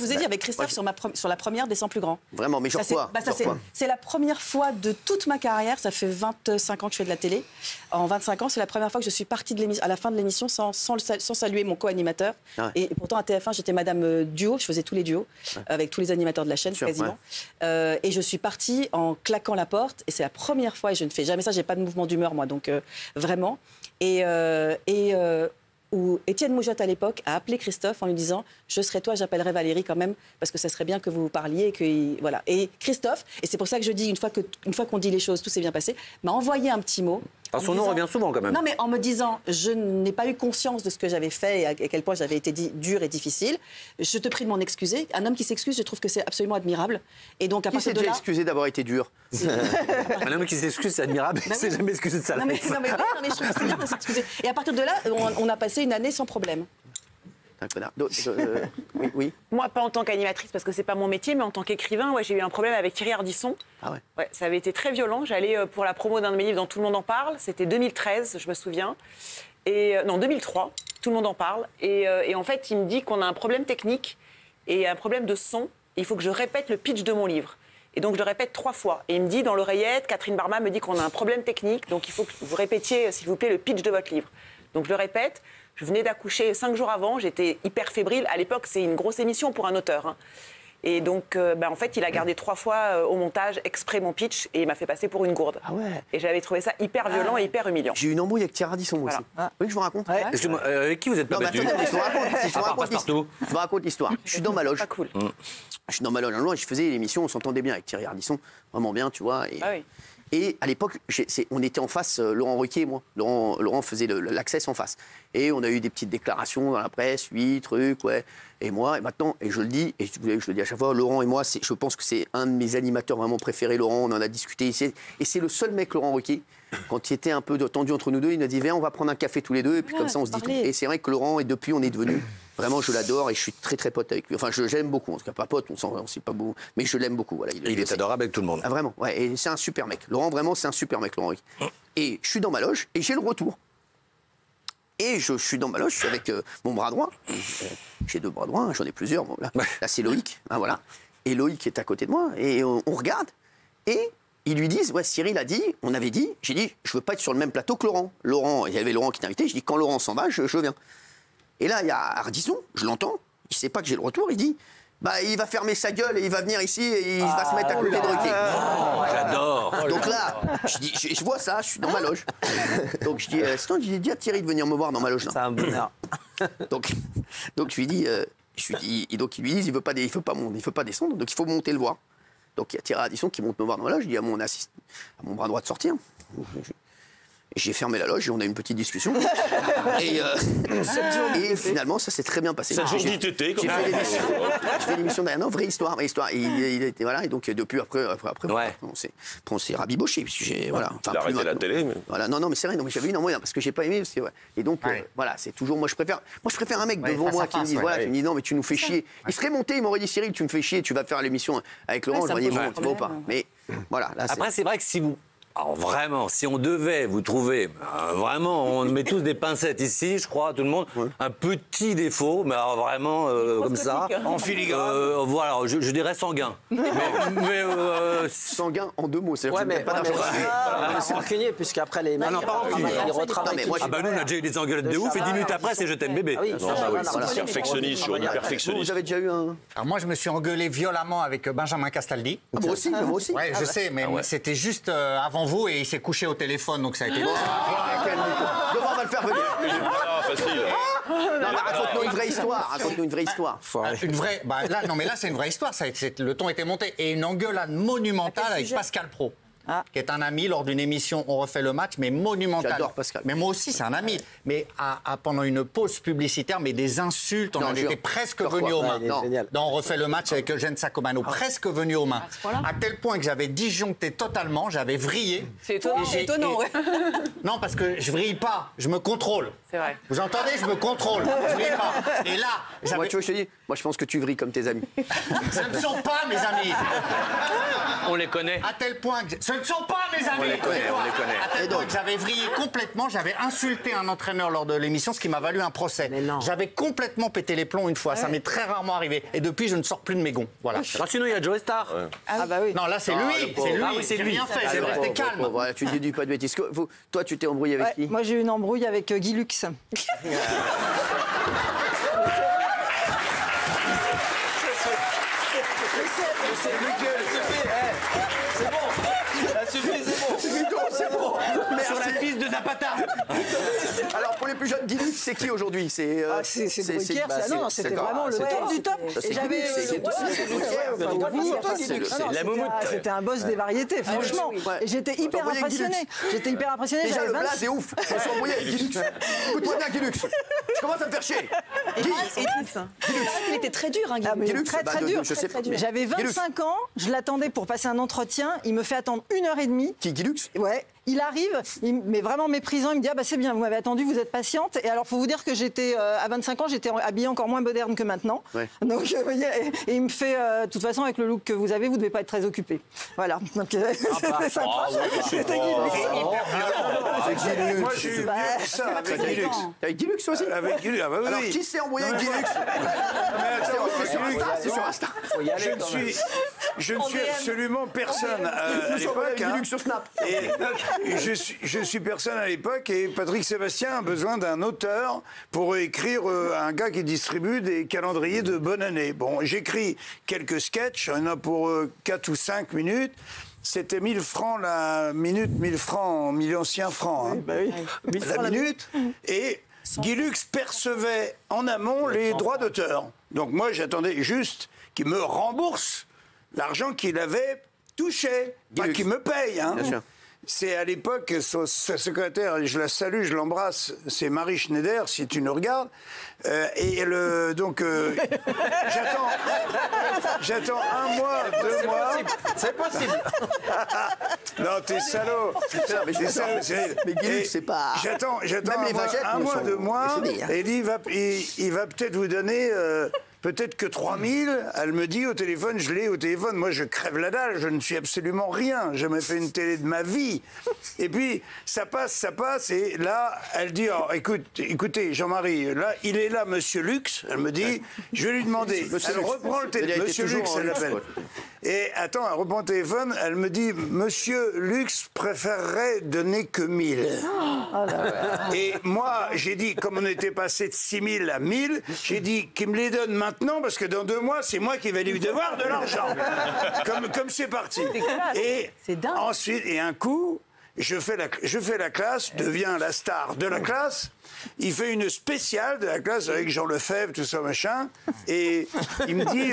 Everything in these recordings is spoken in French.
je vous ai dit avec Christophe sur la première des 100 plus grands. Vraiment, mais genre quoi? C'est la première fois de toute ma carrière, ça fait 25 ans que je fais de la télé. En 25 ans, c'est la première fois que je suis partie à la fin de l'émission sans saluer mon co-animateur. Et pourtant, à TF1, j'étais Madame Duo, je faisais tous les duos, avec tous les animateurs de la chaîne, quasiment. Et je suis partie en claquant la porte, et c'est la première fois, et je ne fais jamais ça, j'ai pas de mouvement d'humeur, moi, donc vraiment. Où Étienne Moujotte, à l'époque, a appelé Christophe en lui disant « Je serai toi, j'appellerai Valérie quand même, parce que ça serait bien que vous parliez. » Voilà. Et Christophe, et c'est pour ça que je dis, une fois qu'on dit les choses, tout s'est bien passé, m'a envoyé un petit mot. Son nom revient souvent quand même. Non, mais en me disant, je n'ai pas eu conscience de ce que j'avais fait et à quel point j'avais été dur et difficile. Je te prie de m'en excuser. Un homme qui s'excuse, je trouve que c'est absolument admirable. Et donc, à partir de là... Qui s'est déjà excusé d'avoir été dur? Un homme qui s'excuse, c'est admirable. Il ne s'est jamais excusé de ça. Non, mais je trouve que c'est bien de s'excuser. Et à partir de là, on a passé une année sans problème. Oui. Moi, pas en tant qu'animatrice, parce que c'est pas mon métier, mais en tant qu'écrivain, j'ai eu un problème avec Thierry Ardisson. Ah ouais. Ouais, ça avait été très violent. J'allais pour la promo d'un de mes livres dont tout le monde en parle. C'était 2013, je me souviens. Non, 2003, tout le monde en parle. Et en fait, il me dit qu'on a un problème technique et un problème de son. Il faut que je répète le pitch de mon livre. Et donc, je le répète 3 fois. Et il me dit, dans l'oreillette, Catherine Barma me dit qu'on a un problème technique, donc il faut que vous répétiez, s'il vous plaît, le pitch de votre livre. Donc, je le répète. Je venais d'accoucher 5 jours avant, j'étais hyper fébrile. À l'époque, c'est une grosse émission pour un auteur. Et donc, en fait, il a gardé 3 fois au montage exprès mon pitch et il m'a fait passer pour une gourde. Ah ouais. Et j'avais trouvé ça hyper violent et hyper humiliant. J'ai eu une embrouille avec Thierry Ardisson aussi. Oui, je vous raconte. Excusez-moi, avec qui vous êtes pas battu? Je vous raconte l'histoire. Je suis dans ma loge. Pas cool. Je suis dans ma loge un jour et je faisais l'émission, on s'entendait bien avec Thierry Ardisson, vraiment bien, tu vois. Et à l'époque, on était en face, Laurent Ruquier et moi. Laurent faisait l'Access en face. Et on a eu des petites déclarations dans la presse, et moi, et maintenant, et je le dis, et je le dis à chaque fois, Laurent et moi, je pense que c'est un de mes animateurs vraiment préférés, Laurent, on en a discuté. Et c'est le seul mec, Laurent Ruquier, quand il était un peu tendu entre nous deux, il nous a dit, viens, on va prendre un café tous les deux, et puis comme ça, on se dit tout. Et c'est vrai que Laurent, et depuis, on est devenus, vraiment, je l'adore, et je suis très, très pote avec lui. Enfin, je l'aime beaucoup, en tout cas, pas pote, on sait pas beaucoup, mais je l'aime beaucoup. Voilà, il est adorable avec tout le monde. Ah, vraiment, ouais, et c'est un super mec. Laurent, vraiment, c'est un super mec, Laurent. Et je suis dans ma loge, et j'ai le retour. Et je suis dans ma loge, je suis avec mon bras droit. J'ai 2 bras droits, j'en ai plusieurs. Bon, là, c'est Loïc. Voilà. Et Loïc est à côté de moi. Et on regarde. Et ils lui disent, Cyril a dit, on avait dit, j'ai dit, je veux pas être sur le même plateau que Laurent. Il y avait Laurent qui t'invitait. Je dis, quand Laurent s'en va, je viens. Et là, il y a Ardisson, je l'entends. Il sait pas que j'ai le retour. Il dit, il va fermer sa gueule et il va venir ici et il va se mettre à côté de Ruquier. J'adore. Donc là, je vois ça, je suis dans ma loge. Donc je dis, dis à Thierry de venir me voir dans ma loge. C'est un bonheur. Donc je lui dis, donc ils lui disent, il veut pas descendre, donc il faut monter le voir. Donc il y a Thierry Ardisson qui monte me voir dans ma loge, je dis à mon bras droit de sortir. J'ai fermé la loge et on a eu une petite discussion. Et finalement, ça s'est très bien passé. Ça jour d'ITT, comme ça. J'ai fait l'émission d'un an, vraie histoire. Il était, voilà, et donc depuis, après on s'est rabiboché. Il a arrêté la télé. Mais... Voilà, non, mais c'est vrai, mais j'avais eu non, parce que j'ai pas aimé. Et donc, voilà, c'est toujours. Moi, je préfère un mec devant moi qui me dit, non, mais tu nous fais chier. Il serait monté, il m'aurait dit, Cyril, tu me fais chier, tu vas faire l'émission avec Laurent. Je voyais, bon, tu vas pas. Mais voilà. Après, c'est vrai que si vous. Alors vraiment, si on devait vous trouver, vraiment, on met tous des pincettes ici, je crois, tout le monde, un petit défaut, mais alors vraiment comme ça, en filigrane. Voilà, je dirais sanguin. mais sanguin en 2 mots, c'est-à-dire que pas d'argent. C'est rancunier, puisqu'après les mecs, ils retravaillent. Nous, on a déjà eu des engueulades de ouf, et 10 minutes après, c'est je t'aime bébé. C'est perfectionniste sur du perfectionniste. Vous avez déjà eu un... Alors moi, je me suis engueulé violemment avec Benjamin Castaldi. Moi aussi. Ouais, je sais, mais c'était juste avant vous et il s'est couché au téléphone, donc ça a été... Demain, on va le faire venir. Facile. Non, mais raconte-nous une vraie histoire. Une vraie... là, c'est une vraie histoire. Le ton était monté. Et une engueulade monumentale avec Pascal Praud. Qui est un ami lors d'une émission On refait le match, mais monumentale. J'adore Pascal. Mais moi aussi, c'est un ami. Mais pendant une pause publicitaire, mais des insultes, on en était presque venus aux mains. Dans On refait le match avec Eugène Sacomano, presque venus aux mains. À tel point que j'avais disjoncté totalement, j'avais vrillé. C'est étonnant, ouais. Non, parce que je vrille pas, je me contrôle. C'est vrai. Vous entendez, je me contrôle, je vrille pas. Et là, moi, tu vois, je te dis, moi, je pense que tu vrilles comme tes amis. Ce ne sont pas mes amis. On les connaît. À tel point que Ce ne sont pas mes amis. On les connaît. À tel point que j'avais vrillé complètement, j'avais insulté un entraîneur lors de l'émission, ce qui m'a valu un procès. J'avais complètement pété les plombs une fois, ça m'est très rarement arrivé. Et depuis, je ne sors plus de mes gonds. Voilà. Alors sinon, il y a Joe Star. Ah bah oui. Non, là, c'est lui. C'est lui. Rien fait, j'ai resté calme. Voilà, tu dis pas de bêtises. Toi, tu t'es embrouillé avec qui? Moi, j'ai eu une embrouille avec Guy Lux. C'est bon. Sur la piste de Zapata. Alors, pour les plus jeunes, Guy Lux, c'est qui aujourd'hui? C'est Bruquière, c'était vraiment le top du top. Et j'avais. La moumoute. C'était un boss des variétés, franchement. Et j'étais hyper impressionnée. Déjà, le blaze est ouf. Je me suis embrouillé avec Guy Lux. Écoute-moi bien, Guy Lux. Je commence à me faire chier. Il était très dur, hein, Guy Lux. Très dur. J'avais 25 ans, je l'attendais pour passer un entretien. Il me fait attendre 1h30. Qui, Guy Lux? Ouais. Il arrive, mais vraiment méprisant, il me dit « Ah bah c'est bien, vous m'avez attendu, vous êtes patiente ». Et alors, il faut vous dire que j'étais, à 25 ans, j'étais habillée encore moins moderne que maintenant. Ouais. Donc, vous voyez, et il me fait « De toute façon, avec le look que vous avez, vous ne devez pas être très occupé ». Voilà. Donc, c'était sympa. C'était Guy Lux. Moi, j'ai eu mieux que ça avec Guy Lux. Avec Guy Lux aussi? Avec Guy Lux, ah bah oui. Alors, qui s'est embrouillé avec Guy Lux? C'est sur Insta. Je ne suis absolument personne à l'époque. Guy Lux sur Snap. Je suis personne à l'époque et Patrick Sébastien a besoin d'un auteur pour écrire un gars qui distribue des calendriers de bonne année. Bon, j'écris quelques sketchs, il y en a pour 4 ou 5 minutes. C'était 1000 francs la minute, 1000 francs, 1000 anciens francs. Hein. Oui, bah oui. La minute. Et Guy Lux percevait en amont les droits d'auteur. Donc moi, j'attendais juste qu'il me rembourse l'argent qu'il avait touché, pas qu'il me paye. Hein. Bien sûr. C'est à l'époque, sa secrétaire, et je la salue, je l'embrasse, c'est Marie Schneider, si tu nous regardes. Donc, j'attends 1 mois, 2 mois. C'est possible. Non, t'es salaud. Mais Guy Lux, c'est pas... J'attends un mois, 2 mois, et il va peut-être vous donner... peut-être que 3000, elle me dit au téléphone, je l'ai au téléphone, moi je crève la dalle, je ne suis absolument rien, j'ai jamais fait une télé de ma vie. Et puis ça passe, et là, elle dit, oh, écoutez Jean-Marie, là, il est là, Monsieur Lux, elle me dit, je vais lui demander, elle reprend le téléphone, Monsieur Lux, elle l'appelle. Et attends, elle reprend le téléphone, elle me dit, Monsieur Lux préférerait donner que 1000. Et moi, j'ai dit, comme on était passé de 6000 à 1000, j'ai dit qu'il me les donne maintenant, parce que dans 2 mois, c'est moi qui vais lui devoir de l'argent. Comme c'est parti. Et ensuite, et un coup, je fais la classe, deviens la star de la classe. Il fait une spéciale de la classe avec Jean Lefebvre, tout ça, machin. Et il me dit,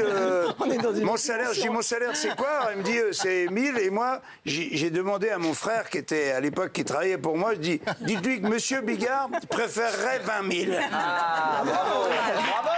mon salaire, je dis, mon salaire, c'est quoi? Il me dit, c'est 1000. Et moi, j'ai demandé à mon frère, qui était à l'époque, qui travaillait pour moi, je dis, dites-lui que Monsieur Bigard préférerait 20 000. Ah, bravo, bravo.